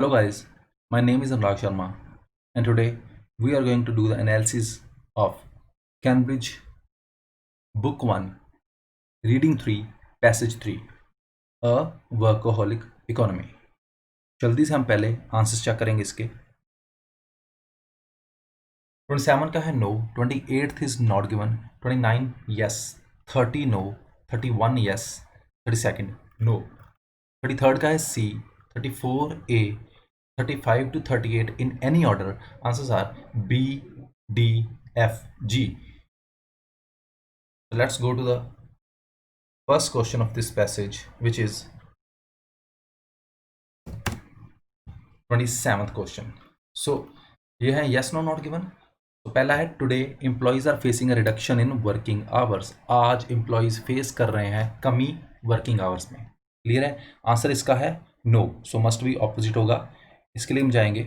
Hello guys, my name is Anurag Sharma and today we are going to do the analysis of Cambridge Book 1, Reading 3, Passage 3, A Workaholic Economy। जल्दी से हम पहले answers check करेंगे इसके। 27 का है no, 28th is not given, 29 yes, 30 no, 31 yes, 32nd no, 33rd का है सी, 34 ए, 35 to 38 in any order. Answers are B, D, F, G. So let's go to the first question of this passage, which is 27th question. So ये है yes no not given. तो पहला है today employees are facing a reduction in working hours. आज employees face कर रहे हैं कमी वर्किंग आवर्स में। क्लियर है? आंसर इसका है no, so must be opposite होगा। इसके लिए हम जाएंगे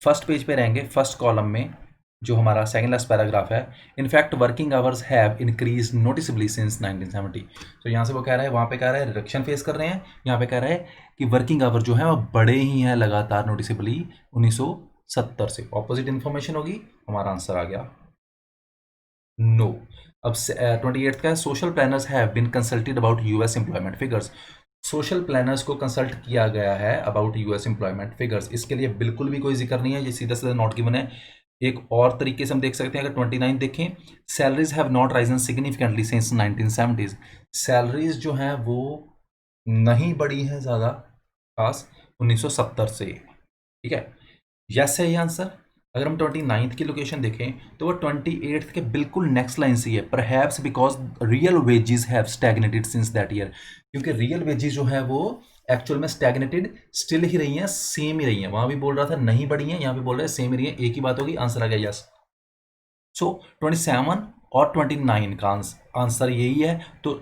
फर्स्ट पेज पे, रहेंगे फर्स्ट कॉलम में जो हमारा सेकंड लास्ट पैराग्राफ है। In fact working hours have increase noticeably since 1970। तो यहाँ से वो कह रहा है, वहाँ पे कह रहा है रिडक्शन फेस कर रहे हैं, यहाँ पे कह रहा है कि वर्किंग आवर जो है वो बढ़े ही हैं लगातार नोटिसबली 1970 से। ऑपोजिट इन्फॉर्मेशन होगी, हमारा आंसर आ गया नो। अब 28th का है social planners have been consulted about US employment figures. Social planners को कंसल्ट किया गया है अबाउट यूएस एम्प्लॉयमेंट फिगर्स। इसके लिए बिल्कुल भी कोई जिक्र नहीं है, ये सीधा सीधा नॉट गिवन है। एक और तरीके से हम देख सकते हैं, अगर 29 देखें, salaries have not Ryzen significantly since 1970s। Salaries जो हैं वो नहीं बढ़ी हैं ज़्यादा खास 1970 से। ठीक है, यस है ये आंसर। अगर हम 29th की लोकेशन देखें तो वो 28th के बिल्कुल नेक्स्ट लाइन से है, perhaps because real wages have stagnated since that year. क्योंकि रियल वेजेस जो है वो एक्चुअल में स्टैग्नेटेड स्टिल ही रही हैं, सेम ही रही हैं। वहां भी बोल रहा था नहीं बढ़ी हैं, यहाँ भी बोल रहे हैं सेम ही रही हैं, एक ही बात होगी। आंसर आ गया यस। सो 27 और 29 का आंसर यही है। तो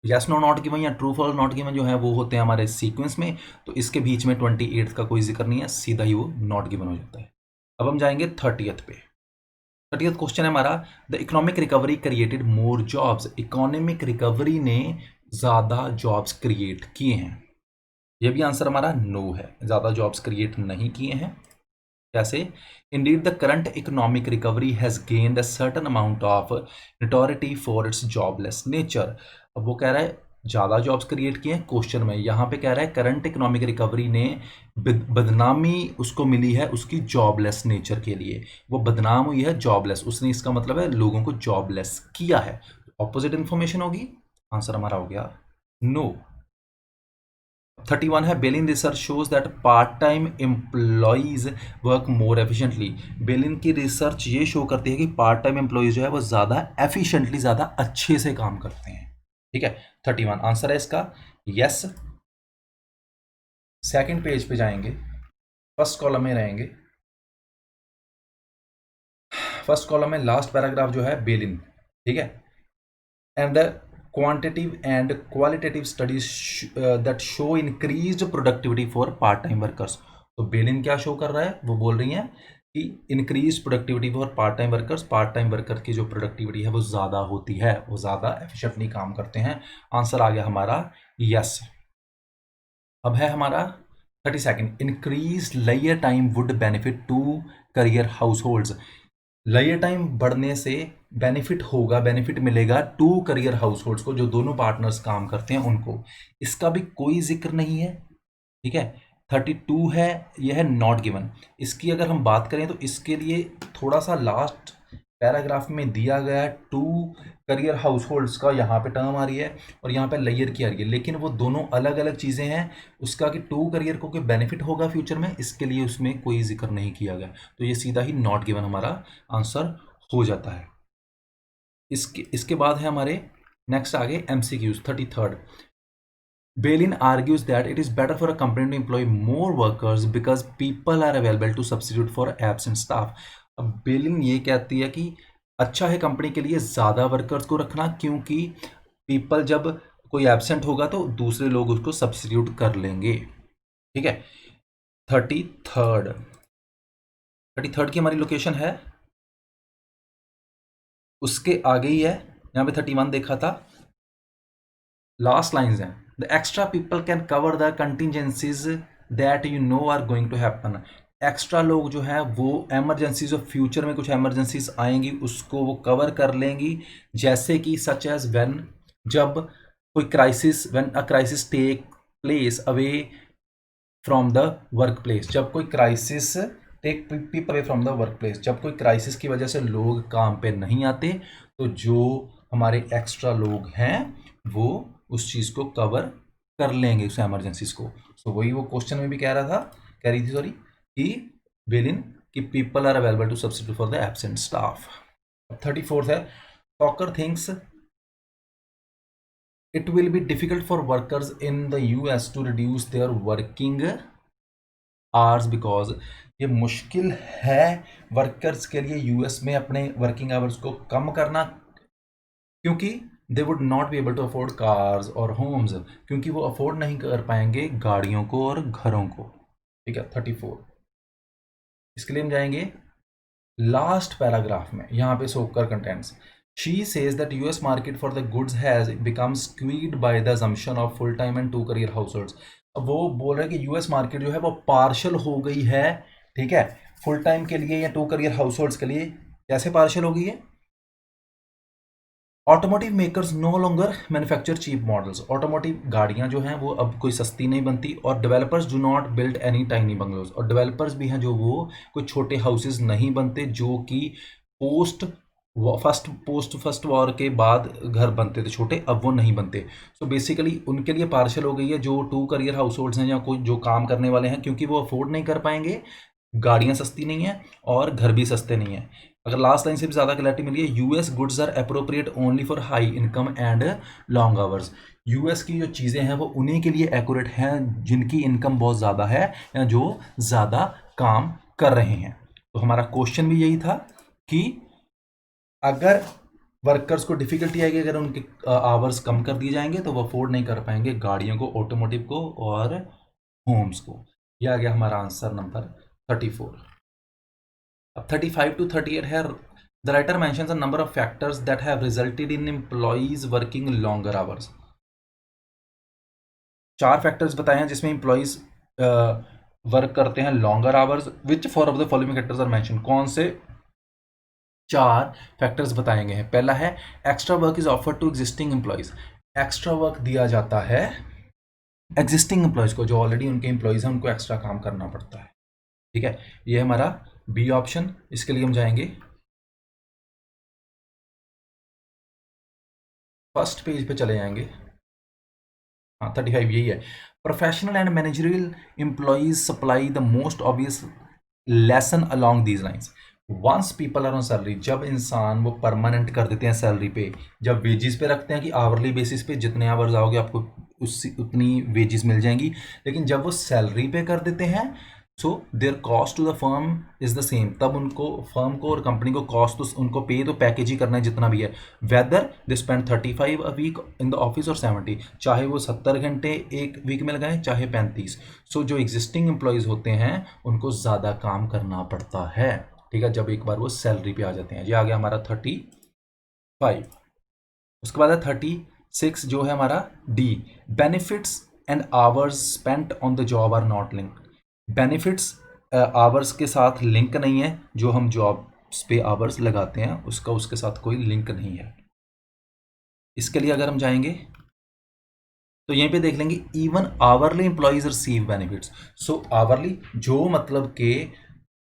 यस नो नॉट गिवन या ट्रू फॉल्स नॉट गिवन जो है वो होते हैं हमारे सीक्वेंस में, तो इसके बीच में 28th का कोई जिक्र नहीं है, सीधा ही वो नॉट गिवन हो जाता है। अब हम जाएंगे 30th पे। 30th क्वेश्चन है हमारा, the economic recovery created more jobs. Economic recovery ने ज़्यादा जॉब्स क्रिएट किए हैं। ये भी आंसर हमारा नो है, ज़्यादा जॉब्स क्रिएट नहीं किए हैं। कैसे? Indeed the current economic recovery has gained a certain amount of notoriety for its jobless nature. अब वो कह रहा है ज़्यादा जॉब्स क्रिएट किए हैं क्वेश्चन में, यहाँ पे कह रहा है करंट इकोनॉमिक रिकवरी ने बदनामी उसको मिली है उसकी जॉबलेस नेचर के लिए। वो बदनाम हुई है जॉबलेस, उसने, इसका मतलब है लोगों को जॉबलेस किया है। ऑपोजिट इन्फॉर्मेशन होगी, आंसर हमारा हो गया नो। 31 है Belin research shows that part time employees work more efficiently. Belin की रिसर्च ये शो करती है कि पार्ट टाइम एम्प्लॉयज जो है वो ज़्यादा एफिशिएंटली, ज़्यादा अच्छे से काम करते हैं। ठीक है, 31 आंसर है इसका यस। सेकंड पेज पे जाएंगे, फर्स्ट कॉलम में रहेंगे। फर्स्ट कॉलम में लास्ट पैराग्राफ जो है बेलिन। ठीक है, and the quantitative and qualitative studies that show increased productivity for part time workers। तो बेलिन क्या शो कर रहा है, वो बोल रही हैं कि increase productivity for part time workers. Part time worker की जो प्रोडक्टिविटी है वो ज़्यादा होती है, वो ज़्यादा एफिशिएंटली काम करते हैं। आंसर आ गया हमारा यस। अब है हमारा 32nd, इंक्रीज लेयर time would benefit two career households. लेयर टाइम बढ़ने से बेनिफिट होगा, बेनिफिट मिलेगा टू करियर हाउस होल्ड्स को, जो दोनों पार्टनर्स काम करते हैं उनको। इसका भी कोई जिक्र नहीं है। ठीक है, 32 है, यह है नॉट गिवन। इसकी अगर हम बात करें तो इसके लिए थोड़ा सा लास्ट पैराग्राफ में दिया गया है टू करियर हाउस होल्ड्स का, यहाँ पे टर्म आ रही है और यहाँ पे लेयर की आ रही है, लेकिन वो दोनों अलग अलग चीज़ें हैं। उसका कि टू करियर को कोई बेनिफिट होगा फ्यूचर में, इसके लिए उसमें कोई जिक्र नहीं किया गया, तो ये सीधा ही नॉट गिवन हमारा आंसर हो जाता है। इसके बाद है हमारे नेक्स्ट आगे MCQs। 33rd, Bailin argues that it is better for a company to employ more workers because people are available to substitute for absent staff। अब बेलिन ये कहती है कि अच्छा है कंपनी के लिए ज़्यादा वर्कर्स को रखना, क्योंकि पीपल जब कोई एबसेंट होगा तो दूसरे लोग उसको सब्सिट्यूट कर लेंगे। ठीक है, 33rd की हमारी लोकेशन है उसके आगे ही है, यहाँ पे 31 देखा था, लास्ट लाइन्स हैं। The extra people can cover the contingencies that you know are going to happen. Extra लोग जो है वो एमरजेंसीज ऑफ फ्यूचर में कुछ एमरजेंसीज आएंगी उसको वो कवर कर लेंगी, जैसे कि सच एज व्हेन, जब कोई crisis, when a crisis take place away from the workplace, जब कोई crisis take people away from the workplace, जब कोई क्राइसिस की वजह से लोग काम पे नहीं आते तो जो हमारे एक्स्ट्रा लोग हैं वो उस चीज़ को कवर कर लेंगे, उस एमरजेंसीज को। सो वही वो क्वेश्चन में भी कह रहा था, कह रही थी सॉरी, कि विल कि people are available to substitute for the absent staff. 34th है, talker thinks it will be difficult for workers in the US to reduce their working hours because ये मुश्किल है वर्कर्स के लिए यूएस में अपने वर्किंग आवर्स को कम करना, क्योंकि they would not be able to afford cars और होम्स, क्योंकि वो अफोर्ड नहीं कर पाएंगे गाड़ियों को और घरों को। ठीक है, 34। इसके लिए हम जाएंगे लास्ट पैराग्राफ में, यहाँ पे सोकर contents. She says that US market for the goods has become skewed by the assumption of full time and 2 career households। अब वो बोल रहे हैं कि यूएस मार्केट जो है वो पार्शल हो गई है, ठीक है, फुल टाइम के लिए या 2 career हाउसहोल्ड्स के लिए। कैसे पार्शल हो गई है? Automotive makers no longer manufacture cheap models, automotive गाड़ियां जो हैं वो अब कोई सस्ती नहीं बनती, और developers do not build any tiny bungalows, और डेवलपर्स भी हैं जो वो कोई छोटे हाउसेज नहीं बनते जो कि फर्स्ट वॉर के बाद घर बनते थे छोटे, अब वो नहीं बनते। सो बेसिकली उनके लिए पार्शल हो गई है जो 2 career हाउस होल्ड्स हैं या कोई जो काम करने वाले हैं, क्योंकि वो अफोर्ड नहीं कर पाएंगे, गाड़ियां सस्ती नहीं है और घर भी सस्ते नहीं है। अगर लास्ट लाइन से भी ज़्यादा क्लैरिटी मिली है, US goods are appropriate only for high income and long hours. US की जो चीज़ें हैं वो उन्हीं के लिए एक्यूरेट हैं जिनकी इनकम बहुत ज़्यादा है या जो ज़्यादा काम कर रहे हैं। तो हमारा क्वेश्चन भी यही था कि अगर वर्कर्स को डिफिकल्टी आएगी, अगर उनके आवर्स कम कर दिए जाएंगे तो वो अफोर्ड नहीं कर पाएंगे गाड़ियों को, ऑटोमोटिव को और होम्स को। यह आ गया हमारा आंसर नंबर 34। अब 35 to 38 है, the writer mentions a number of factors that have resulted in employees working longer hours. 4 factors बताए हैं जिसमें एम्प्लॉइज वर्क करते हैं longer hours. Which four of the following factors are mention, कौन से 4 factors बताए गए हैं? पहला है extra work is offered to existing employees, extra work दिया जाता है एग्जिस्टिंग एम्प्लॉयज को, जो ऑलरेडी उनके एम्प्लॉयज हैं उनको एक्स्ट्रा काम करना पड़ता है। ठीक है, ये हमारा बी ऑप्शन। इसके लिए हम जाएंगे फर्स्ट पेज पे चले जाएंगे। हाँ 35 यही है, professional and managerial employees supply the most obvious lesson along these lines. Once people are on salary, जब इंसान वो परमानेंट कर देते हैं सैलरी पे, जब वेजिस पे रखते हैं कि आवरली बेसिस पे जितने आवर्स आओगे आपको उससे उतनी वेजिस मिल जाएंगी, लेकिन जब वो सैलरी पे कर देते हैं so their cost to the firm is the same, तब उनको फर्म को और कंपनी को कॉस्ट तो उनको पे तो पैकेज ही करना है जितना भी है, whether they spend 35 a week in the office और 70, चाहे वो 70 घंटे एक वीक में लगाएं चाहे 35। सो जो एग्जिस्टिंग एम्प्लॉयज़ होते हैं उनको ज़्यादा काम करना पड़ता है, ठीक है, जब एक बार वो सैलरी पे आ जाते हैं। ये आ गया हमारा 35। उसके बाद है 36 जो है हमारा D, benefits and hours spent on the job are not linked. Benefits hours के साथ लिंक नहीं है, जो हम जॉब्स पे आवर्स लगाते हैं उसका उसके साथ कोई लिंक नहीं है। इसके लिए अगर हम जाएंगे तो यहीं पे देख लेंगे even hourly employees receive benefits. So hourly जो मतलब के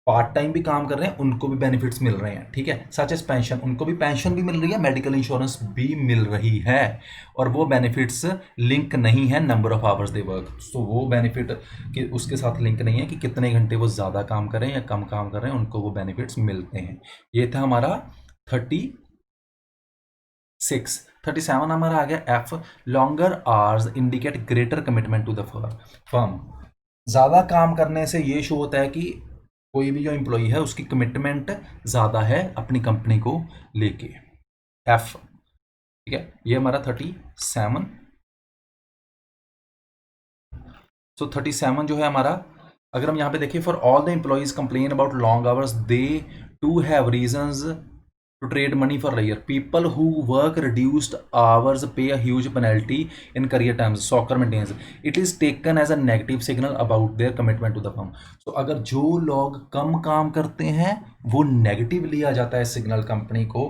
पार्ट टाइम भी काम कर रहे हैं उनको भी बेनिफिट्स मिल रहे हैं, ठीक है, सच एज पेंशन, उनको भी पेंशन भी मिल रही है, मेडिकल इंश्योरेंस भी मिल रही है, और वो बेनिफिट्स लिंक नहीं है number of hours they work. तो वो बेनिफिट कि उसके साथ लिंक नहीं है कि कितने घंटे वो ज़्यादा काम कर रहे हैं या कम काम कर रहे हैं, उनको वो बेनिफिट्स मिलते हैं। ये था हमारा 36। 37 हमारा आ गया F, longer hours indicate greater commitment to the firm. ज़्यादा काम करने से ये शो होता है कि कोई भी जो एम्प्लॉई है उसकी कमिटमेंट ज़्यादा है अपनी कंपनी को लेके, एफ, ठीक है, ये हमारा 37। सो 37 जो है हमारा, अगर हम यहाँ पे देखें, for all the employees complain about long hours they to have reasons to trade money for a year. People who work reduced hours pay a huge penalty in career times. Soccer maintains it is taken as a negative signal about their commitment to the firm. So अगर जो लोग कम काम करते हैं वो negative लिया जाता है सिग्नल कंपनी को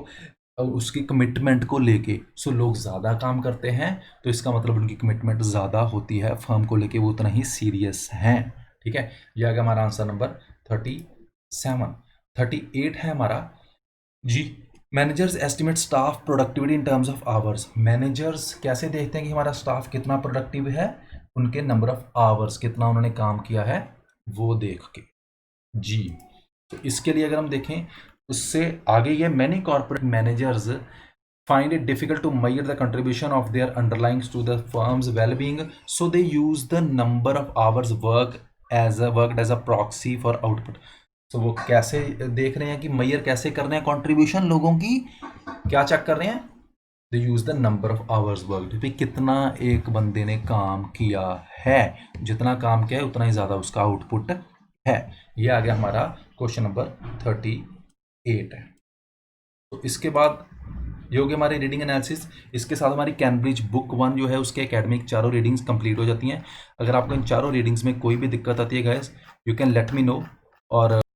और उसकी कमिटमेंट को लेके. सो लोग ज़्यादा काम करते हैं तो इसका मतलब उनकी कमिटमेंट ज़्यादा होती है फर्म को लेके, वो उतना ही सीरियस हैं. ठीक है, यह आ गया हमारा आंसर नंबर 37. 38 है हमारा जी. Managers estimate staff productivity in terms of hours. Managers कैसे देखते हैं कि हमारा स्टाफ कितना प्रोडक्टिव है? उनके नंबर ऑफ आवर्स, कितना उन्होंने काम किया है वो देख के जी. तो इसके लिए अगर हम देखें उससे आगे ये many corporate managers find it difficult to measure the contribution of their underlings to the firm's well-being, so they use the number of hours worked as a proxy for output. So वो कैसे देख रहे हैं कि major कैसे कर रहे हैं कंट्रीब्यूशन लोगों की, क्या चेक कर रहे हैं? They use the number of hours worked, भाई कितना एक बंदे ने काम किया है, जितना काम किया है उतना ही ज़्यादा उसका आउटपुट है. ये आ गया हमारा क्वेश्चन नंबर 38 है. तो इसके बाद ये हो गई हमारी रीडिंग एनालिसिस. इसके साथ हमारी कैम्ब्रिज बुक 1 जो है उसके एकेडमिक चारों रीडिंग्स कंप्लीट हो जाती हैं. अगर आपको इन चारों रीडिंग्स में कोई भी दिक्कत आती है guys, you can let me know. और